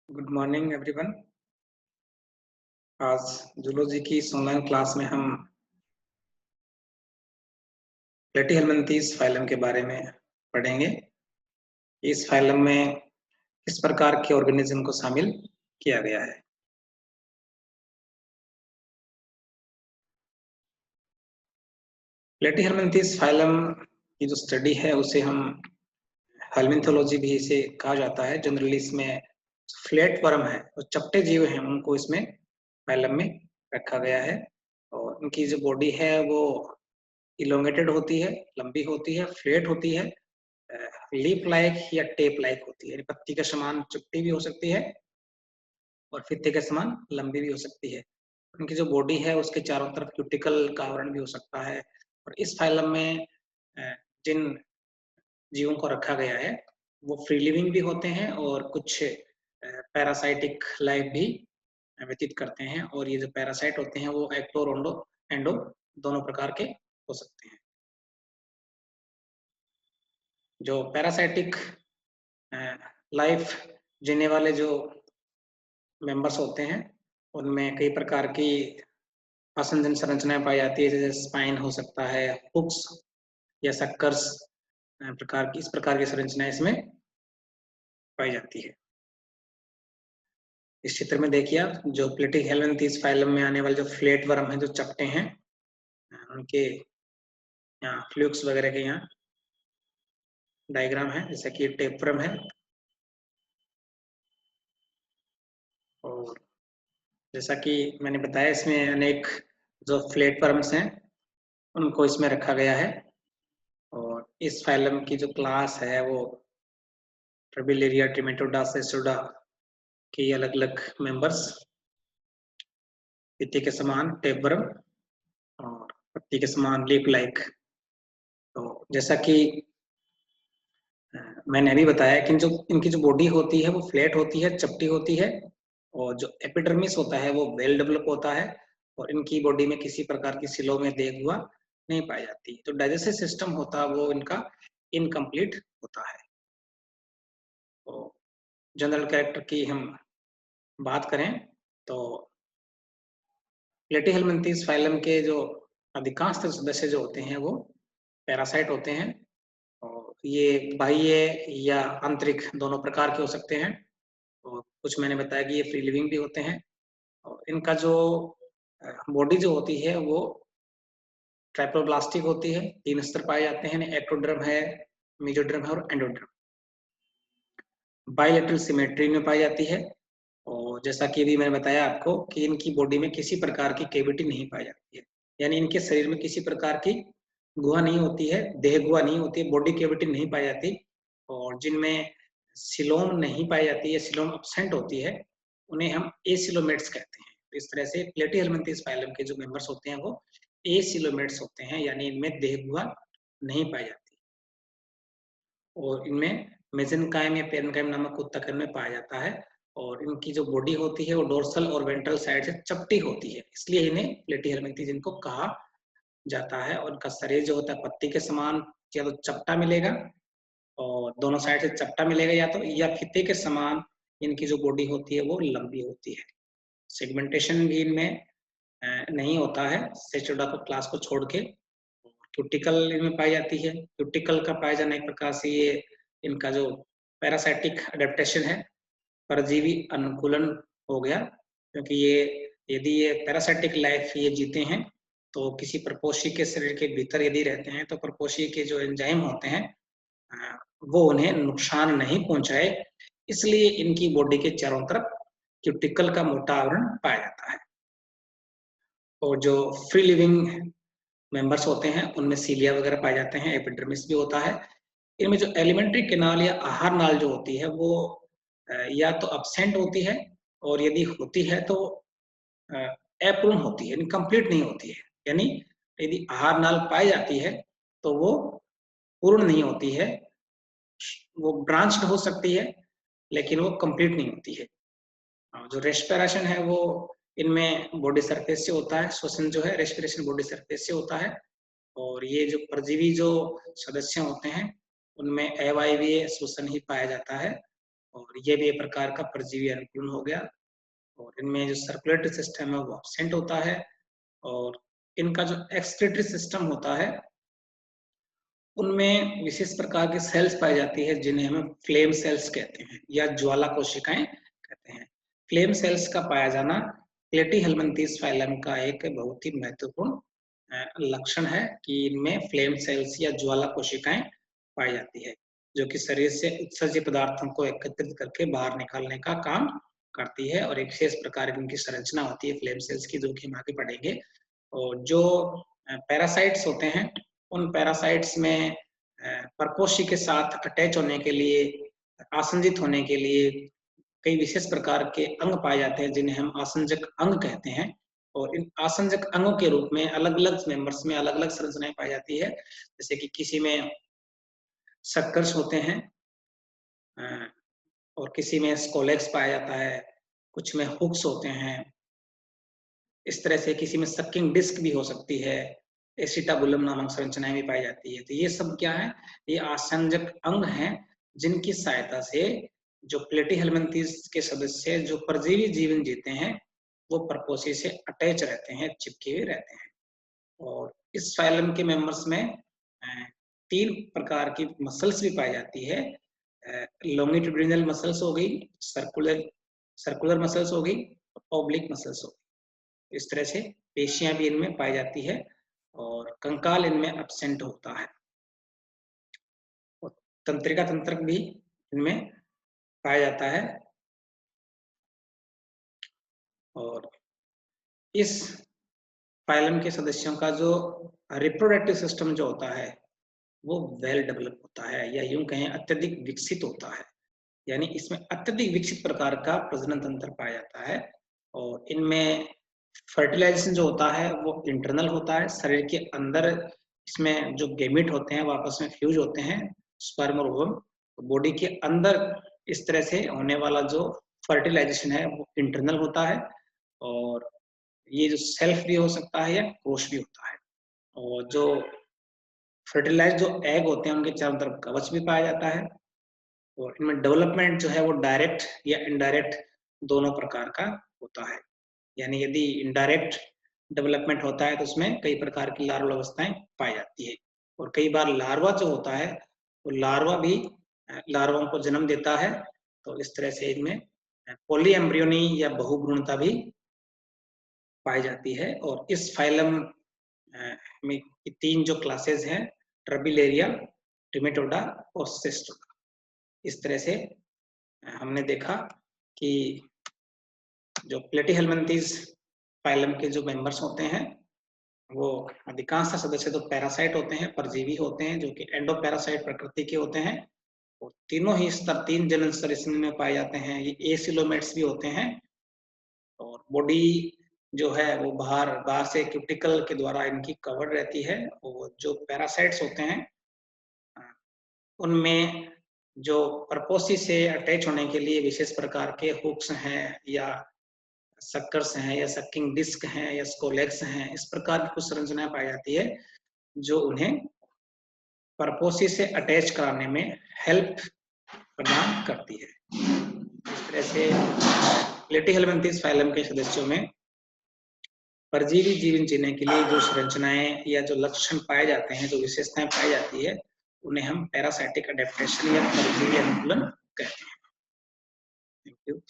Good morning everyone. आज zoology की इस ऑनलाइन क्लास में हम प्लेटीहेल्मिन्थीज फाइलम के बारे में पढ़ेंगे। इस फाइलम में किस प्रकार के ऑर्गेनिज्म को शामिल किया गया है। प्लेटीहेल्मिन्थीज फाइलम की जो स्टडी है उसे हम हेल्मिन्थोलॉजी भी इसे कहा जाता है। जनरली इसमें फ्लैट वर्म है और चपटे जीव हैं उनको इसमें फाइलम में रखा गया है और उनकी जो बॉडी है वो इलोंगेटेड होती है, लंबी होती है, फ्लैट होती है, लीफ लाइक या टेप लाइक होती है। पत्ती के समान चुपटी भी हो सकती है और फित्ते के समान लंबी भी हो सकती है। उनकी जो बॉडी है उसके चारों तरफ क्यूटिकल का आवरण भी हो सकता है। और इस फाइलम में जिन जीवों को रखा गया है वो फ्री लिविंग भी होते हैं और कुछ पैरासाइटिक लाइफ भी व्यतीत करते हैं। और ये जो पैरासाइट होते हैं वो एक्टो और एंडो दोनों प्रकार के हो सकते हैं। जो पैरासाइटिक लाइफ जीने वाले जो मेंबर्स होते हैं उनमें कई प्रकार की आसंजन संरचनाएं पाई जाती है, जैसे स्पाइन हो सकता है, हुक्स या सक्कर्स प्रकार की, इस प्रकार की संरचनाएं इसमें पाई जाती है। इस चित्र में देखिए आप जो प्लेटीहेल्मिन्थीज फाइलम में आने वाले जो फ्लैट वर्म है, जो चपटे हैं, उनके यहाँ फ्लूक्स वगैरह के यहाँ डायग्राम है, जैसे कि टेपवर्म है। और जैसा कि मैंने बताया इसमें अनेक जो फ्लैट वर्म्स हैं उनको इसमें रखा गया है। और इस फाइलम की जो क्लास है वो ट्रबिलेरिया, ट्रिमेटोडा, सेसोडा की अलग अलग मेंबर्स, पत्ती के समान टेपवर्म और पत्ती के समान लीफ लाइक। तो जैसा कि मैंने अभी बताया कि जो इनकी जो बॉडी होती है वो फ्लैट होती है, चपटी होती है और जो एपिडर्मिस होता है वो वेल डेवलप होता है और इनकी बॉडी में किसी प्रकार की सिलों में देख हुआ नहीं पाई जाती। जो डाइजेस्टिव सिस्टम होता है वो इनका इनकम्प्लीट होता है। तो जनरल कैरेक्टर की हम बात करें तो प्लेटीहेल्मिन्थीज फाइलम के जो अधिकांश सदस्य जो होते हैं वो पैरासाइट होते हैं और ये बाह्य या आंतरिक दोनों प्रकार के हो सकते हैं। और कुछ मैंने बताया कि ये फ्री लिविंग भी होते हैं और इनका जो बॉडी जो होती है वो ट्राइप्लोब्लास्टिक होती है। 3 स्तर पाए जाते हैं, एक्टोडर्म है, मेसोडर्म है और एंडोडर्म। बाइलेटरल सिमेट्री में पाई जाती है और जैसा कि अभी मैंने बताया आपको कि इनकी बॉडी में किसी प्रकार की कैविटी नहीं पाई जाती है, यानी इनके शरीर में किसी प्रकार की गुहा नहीं होती है, देह गुहा नहीं होती है, बॉडी कैविटी नहीं पाई जाती। और जिनमें सिलोम नहीं पाई जाती है, सिलोम एब्सेंट होती है, उन्हें हम एसिलोमेट्स कहते हैं। तो इस तरह से प्लेटीहेल्मिन्थीज फाइलम के जो मेंबर्स होते हैं वो एसिलोमेट्स होते हैं, यानी इनमें देह गुहा नहीं पाई जाती। और इनमें मेसेनकाइम या पेरेन्काइम नामक ऊतक में पाया जाता है और इनकी जो बॉडी होती है वो डोर्सल और वेंट्रल साइड से चपटी होती है, इसलिए इन्हें प्लेटीहेल्मिन्थीज इनको कहा जाता है। और उनका शरीर जो होता है पत्ती के समान या तो चपटा मिलेगा और दोनों साइड से चपटा मिलेगा या फीते के समान इनकी जो बॉडी होती है वो लंबी होती है। सेगमेंटेशन भी इनमें नहीं होता है, सेचोडा को क्लास को छोड़ के। क्यूटिकल इनमें पाई जाती है। क्यूटिकल का पाए जाने के प्रकार से ये इनका जो पैरासाइटिक अडेप्टेशन है, परजीवी अनुकूलन हो गया, क्योंकि ये यदि ये पैरासाइटिक लाइफ ये जीते हैं तो किसी प्रपोषी के शरीर के भीतर यदि रहते हैं तो प्रपोषी के जो एंजाइम होते हैं वो उन्हें नुकसान नहीं पहुंचाए, इसलिए इनकी बॉडी के चारों तरफ क्यूटिकल का मोटा आवरण पाया जाता है। और जो फ्री लिविंग मेंबर्स होते हैं उनमें सीलिया वगैरह पाए जाते हैं, एपिडर्मिस भी होता है। इनमें जो एलिमेंट्री कैनाल या आहार नाल जो होती है वो या तो अब्सेंट होती है और यदि होती है तो अपूर्ण होती है, इनकम्प्लीट नहीं होती है। यानी यदि आहार नाल पाई जाती है तो वो पूर्ण नहीं होती है, वो ब्रांच्ड हो सकती है लेकिन वो कंप्लीट नहीं होती है। जो रेस्पिरेशन है वो इनमें बॉडी सरफेस से होता है, श्वसन जो है रेस्पिरेशन बॉडी सरफेस से होता है। और ये जो परजीवी जो सदस्य होते हैं उनमें अवायवीय श्वसन ही पाया जाता है और ये भी एक प्रकार का परजीवी अनुकूलन हो गया। और इनमें जो सर्कुलेटरी सिस्टम है वो एब्सेंट होता है, और इनका जो एक्सक्रीटरी सिस्टम होता है उनमें विशेष प्रकार की सेल्स पाई जाती है जिन्हें हम फ्लेम सेल्स कहते हैं या ज्वाला कोशिकाएं कहते हैं। फ्लेम सेल्स का पाया जाना प्लेटीहेल्मिन्थेस फाइलम का एक बहुत ही महत्वपूर्ण लक्षण है कि इनमें फ्लेम सेल्स या ज्वाला कोशिकाएं पाई जाती है, जो कि शरीर से उत्सर्जित पदार्थों को एकत्रित करके बाहर निकालने का काम करती है। और एक विशेष प्रकार की उनकी संरचना होती है फ्लेम सेल्स की, जो कि हम आगे पढ़ेंगे। और जो पैरासाइट्स होते हैं, उन पैरासाइट्स में परपोषी के साथ अटैच होने के लिए, आसंजित होने के लिए कई विशेष प्रकार के अंग पाए जाते हैं जिन्हें हम आसंजक अंग कहते हैं। और इन आसंजक अंगों के रूप में अलग-अलग मेंबर्स में अलग-अलग संरचनाएं पाई जाती है। जैसे कि किसी में सक्कर्स होते हैं, और किसी में स्कोलेक्स पाया जाता है, कुछ में हुक्स होते हैं। इस तरह से किसी में सकिंग डिस्क भी हो सकती है, एसिटाबुलम नामक संरचनाएं भी पाई जाती है। तो ये सब क्या है? ये आसंजक अंग हैं जिनकी सहायता से जो प्लेटीहेल्मिन्थेस के सदस्य जो परजीवी जीवन जीते हैं वो परपोषी से अटैच रहते हैं, चिपके हुए रहते हैं। और इस फाइलम के मेंबर्स में 3 प्रकार की मसल्स भी पाई जाती है। लॉन्गिट्यूडिनल मसल्स हो गई, सर्कुलर मसल्स हो गई, ऑब्लिक मसल्स हो गई। इस तरह से पेशियां भी इनमें पाई जाती है और कंकाल इनमें एब्सेंट होता है। और तंत्रिका तंत्र भी इनमें पाया जाता है। और इस फाइलम के सदस्यों का जो रिप्रोडक्टिव सिस्टम जो होता है वो वेल डेवलप होता है, या यूं कहें अत्यधिक विकसित होता है। यानी इसमें अत्यधिक विकसित प्रकार का प्रजनन तंत्र पाया जाता है। और इनमें फर्टिलाइजेशन जो होता है वो इंटरनल होता है, शरीर के अंदर इसमें जो गेमिट होते हैं वो आपस में फ्यूज होते हैं, स्पर्म और ओवम। बॉडी के अंदर इस तरह से होने वाला जो फर्टिलाइजेशन है वो इंटरनल होता है। और ये जो सेल्फ भी हो सकता है या कोश भी होता है। और जो फर्टिलाइज जो एग होते हैं उनके चारों तरफ कवच भी पाया जाता है। और इनमें डेवलपमेंट जो है वो डायरेक्ट या इनडायरेक्ट दोनों प्रकार का होता है। यानी यदि इनडायरेक्ट डेवलपमेंट होता है तो उसमें कई प्रकार की लार्वल अवस्थाएं पाई जाती है। और कई बार लार्वा जो होता है वो लार्वा भी लार्वाओं को जन्म देता है। तो इस तरह से इनमें पॉली एम्ब्रियोनी या बहुभ्रूणता भी पाई जाती है। और इस फाइलम में 3 जो क्लासेस हैं, ट्रबिलेरिया, ट्रिमेटोडा और सिस्टोडा। इस तरह से हमने देखा कि जो प्लेटीहेल्मिन्थेस फाइलम के जो मेंबर्स होते हैं वो अधिकांश सदस्य तो पैरासाइट होते हैं, परजीवी होते हैं, जो कि एंडोपैरासाइट प्रकृति के होते हैं। और तीनों ही स्तर 3 जनन स्तर इसमें पाए जाते हैं। ये एसिलोमेट्स भी होते हैं। और बॉडी जो है वो बाहर से क्यूटिकल के द्वारा इनकी कवर रहती है। और जो पैरासाइट्स होते हैं उनमें जो परपोसी से अटैच होने के लिए विशेष प्रकार के हुक्स हैं या सक्कर्स हैं या सकिंग डिस्क हैं या स्कोलेक्स हैं, इस प्रकार की कुछ संरचनाएं पाई जाती है जो उन्हें परपोसी से अटैच कराने में हेल्प प्रदान करती है। इस तरह से प्लेटीहेल्मिन्थेस फाइलम के सदस्यों में परजीवी जीवन जीने के लिए जो संरचनाएं या जो लक्षण पाए जाते हैं, जो विशेषताएं पाई जाती है, उन्हें हम पैरासाइटिक अडेप्टेशन या परजीवी अनुकूलन कहते हैं। Thank you.